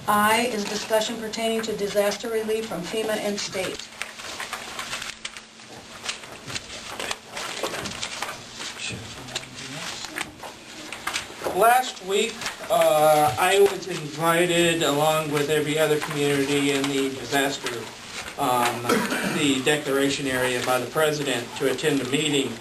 I is discussion pertaining to disaster relief from FEMA and state. Last week, I was invited, along with every other community in the disaster, the declaration area by the President, to attend a meeting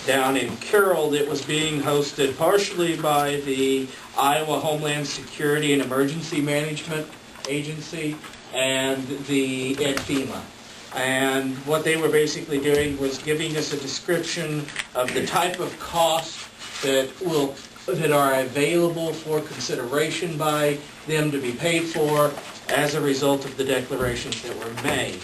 down in Carroll that was being hosted partially by the Iowa Homeland Security and Emergency Management Agency and FEMA. And what they were basically doing was giving us a description of the type of costs that are available for consideration by them to be paid for as a result of the declarations that were made.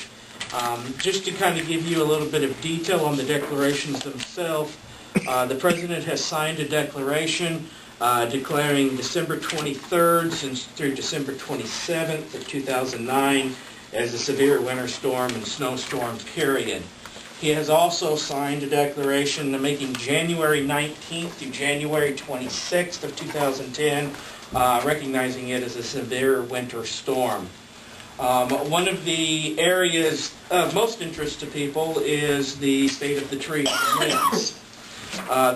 Just to kind of give you a little bit of detail on the declarations themselves, the President has signed a declaration declaring December 23rd through December 27th of 2009 as a severe winter storm and snowstorm period. He has also signed a declaration making January 19th through January 26th of 2010, recognizing it as a severe winter storm. One of the areas of most interest to people is the state of the trees and limbs.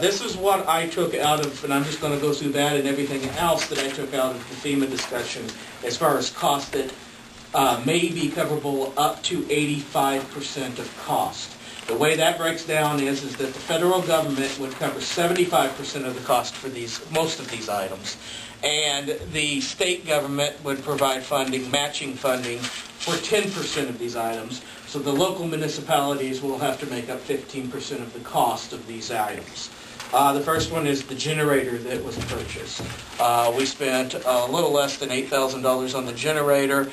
This is what I took out of, and I'm just going to go through that and everything else that I took out of the FEMA discussion as far as costs that may be coverable up to 85% of cost. The way that breaks down is that the federal government would cover 75% of the cost for most of these items, and the state government would provide funding, matching funding, for 10% of these items. So the local municipalities will have to make up 15% of the cost of these items. The first one is the generator that was purchased. We spent a little less than $8,000 on the generator.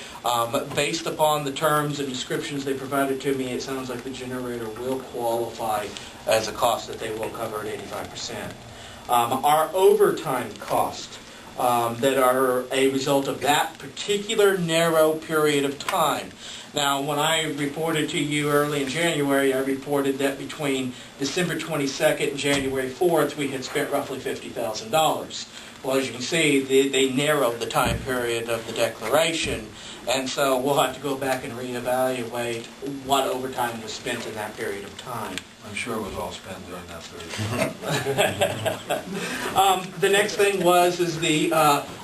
Based upon the terms and descriptions they provided to me, it sounds like the generator will qualify as a cost that they will cover at 85%. Our overtime costs that are a result of that particular narrow period of time. Now, when I reported to you early in January, I reported that between December 22nd and January 4th, we had spent roughly $50,000. Well, as you can see, they narrowed the time period of the declaration, and so we'll have to go back and reevaluate what overtime was spent in that period of time. I'm sure it was all spent during that period. The next thing is the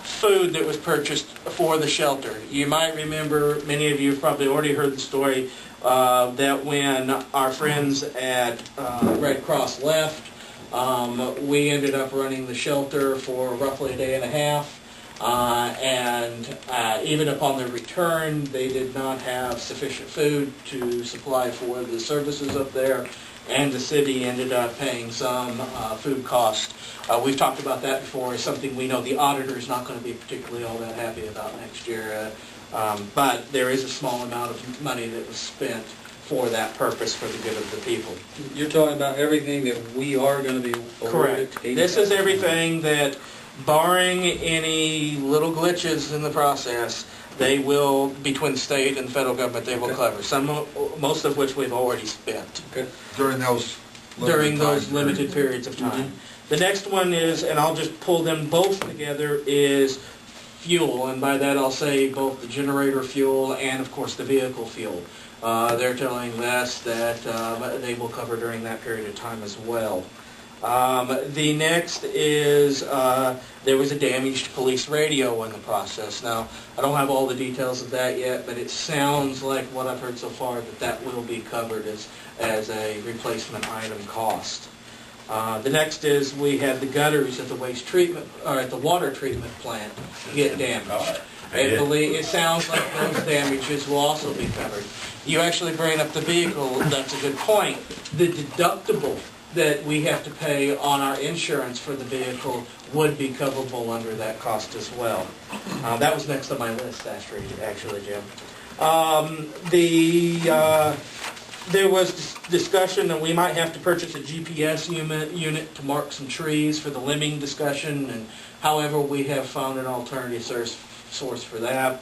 food that was purchased for the shelter. You might remember, many of you have probably already heard the story, that when our friends at Red Cross left, we ended up running the shelter for roughly a day and a half. Even upon their return, they did not have sufficient food to supply for the services up there, and the city ended up paying some food cost. We've talked about that before. It's something we know the auditor is not going to be particularly all that happy about next year, but there is a small amount of money that was spent for that purpose, for the good of the people. You're talking about everything that we are going to be awarded? Correct. This is everything that, barring any little glitches in the process, they will, between the state and the federal government, they will cover. Most of which we've already spent. Okay. During those limited periods of time. The next one is, and I'll just pull them both together, is fuel, and by that I'll say both the generator fuel and, of course, the vehicle fuel. They're telling us that they will cover during that period of time as well. The next is there was a damaged police radio in the process. Now, I don't have all the details of that yet, but it sounds like what I've heard so far that will be covered as a replacement item cost. The next is we had the gutters at the at the water treatment plant get damaged. It sounds like those damages will also be covered. You actually bring up the vehicle. That's a good point. The deductible that we have to pay on our insurance for the vehicle would be coverable under that cost as well. That was next on my list, actually, Jim. There was discussion that we might have to purchase a GPS unit to mark some trees for the limbing discussion, and however, we have found an alternative source for that.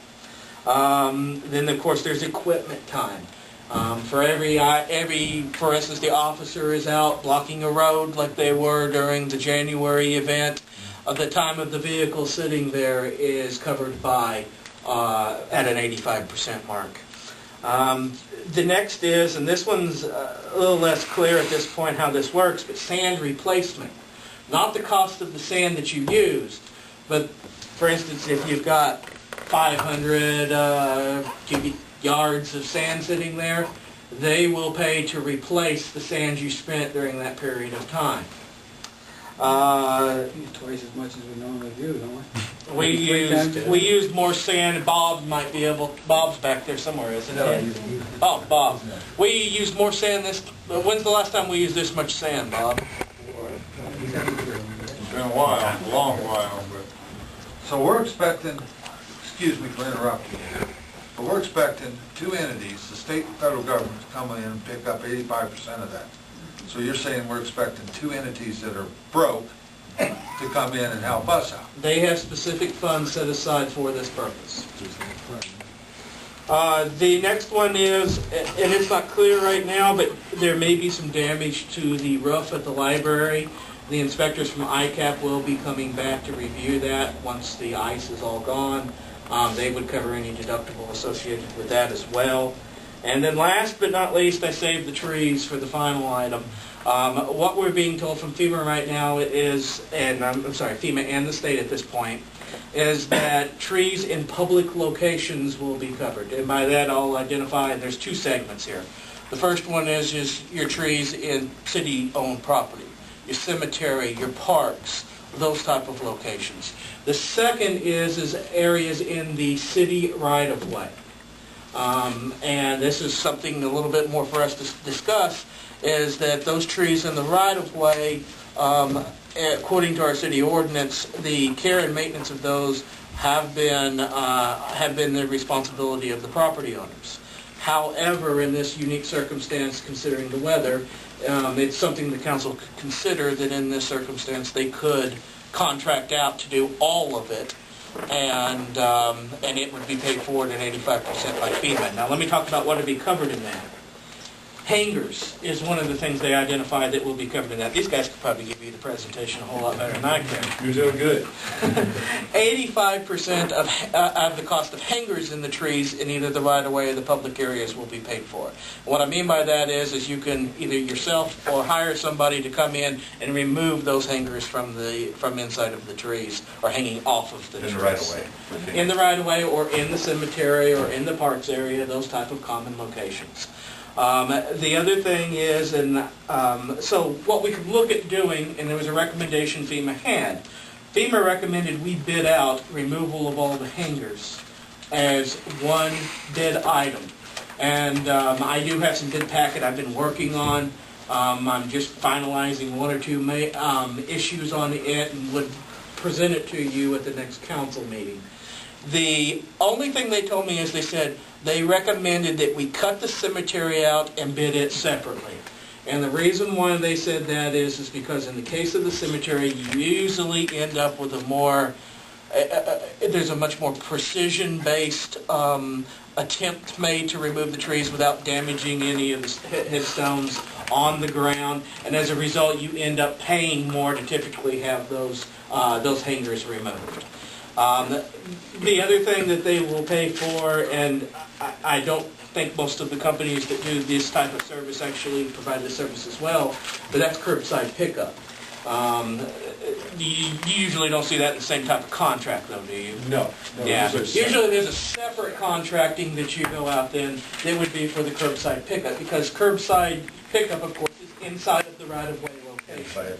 Then, of course, there's equipment time. For instance, the officer is out blocking a road like they were during the January event. The time of the vehicle sitting there is covered by at an 85% mark. The next is, and this one's a little less clear at this point how this works, but sand replacement. Not the cost of the sand that you used, but for instance, if you've got 500 cubic yards of sand sitting there, they will pay to replace the sand you spent during that period of time. Twice as much as we normally do, don't we? We used more sand. Bob might be able. Bob's back there somewhere, isn't he? Oh, Bob. We used more sand this. When's the last time we used this much sand, Bob? It's been a while, a long while, but. So we're expecting, excuse me for interrupting you, but we're expecting two entities, the state and federal government, to come in and pick up 85% of that. So you're saying we're expecting two entities that are broke to come in and help us out? They have specific funds set aside for this purpose. The next one is, and it's not clear right now, but there may be some damage to the roof at the library. The inspectors from ICAP will be coming back to review that once the ice is all gone. They would cover any deductible associated with that as well. And then last but not least, I saved the trees for the final item. What we're being told from FEMA right now is, and I'm sorry, FEMA and the state at this point, is that trees in public locations will be covered. And by that I'll identify, there's two segments here. The first one is your trees in city-owned property, your cemetery, your parks, those type of locations. The second is areas in the city right-of-way. And this is something a little bit more for us to discuss, is that those trees in the right-of-way, according to our city ordinance, the care and maintenance of those have been the responsibility of the property owners. However, in this unique circumstance, considering the weather, it's something the council could consider that in this circumstance they could contract out to do all of it, and it would be paid for at 85% by FEMA. Now let me talk about what would be covered in that. Hangers is one of the things they identified that will be covered in that. These guys could probably give you the presentation a whole lot better than I can. You're doing good. 85% of the cost of hangers in the trees in either the right-of-way or the public areas will be paid for. What I mean by that is you can either yourself or hire somebody to come in and remove those hangers from inside of the trees or hanging off of the trees. In the right-of-way. In the right-of-way or in the cemetery or in the parks area, those type of common locations. The other thing is, so what we could look at doing, and there was a recommendation FEMA had. FEMA recommended we bid out removal of all the hangers as one bid item. And I do have some bid packet I've been working on. I'm just finalizing one or two issues on it and would present it to you at the next council meeting. The only thing they told me is they said they recommended that we cut the cemetery out and bid it separately. And the reason why they said that is because in the case of the cemetery, you usually end up with there's a much more precision-based attempt made to remove the trees without damaging any of the headstones on the ground. And as a result, you end up paying more to typically have those hangers removed. The other thing that they will pay for, and I don't think most of the companies that do this type of service actually provide the service as well, but that's curbside pickup. You usually don't see that in the same type of contract, though, do you? No. Yeah. Usually there's a separate contracting that you go out then that would be for the curbside pickup, because curbside pickup, of course, is inside of the right-of-way location.